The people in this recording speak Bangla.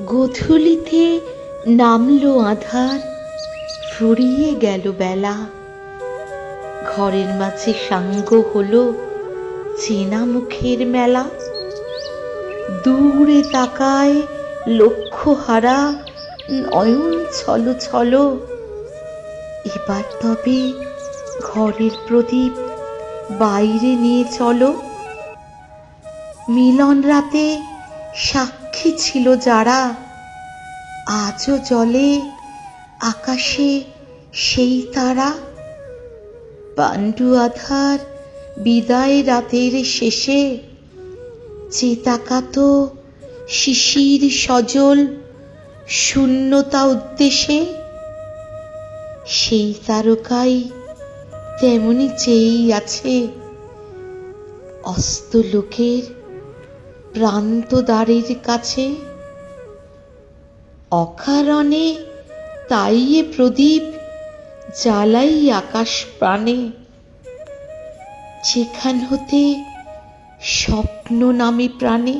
গোধূলিতে নামলো আঁধার, ফুরিয়ে গেল বেলা। ঘরের মাঝে সাঙ্গ হলো চেনা মুখের মেলা। দূরে তাকায় লক্ষ্য হারা নয়ন ছলো ছলো। এবার তবে ঘরের প্রদীপ বাইরে নিয়ে চলো। মিলন রাতে সাক্ষী ছিল যারা, আজও জ্বলে আকাশে সেই তারা। পাণ্ডু আধার বিদায় রাতের শেষে যে তাকাতো শিশির সজল শূন্যতা উদ্দেশে, সেই তারকাই তেমনি চেয়েই আছে অস্তলোকের প্রান্ত দ্বারের কাছে। অকারণে তাই এ প্রদীপ জ্বালাই আকাশ প্রাণে, যেখান হতে স্বপ্ন নামে প্রাণে।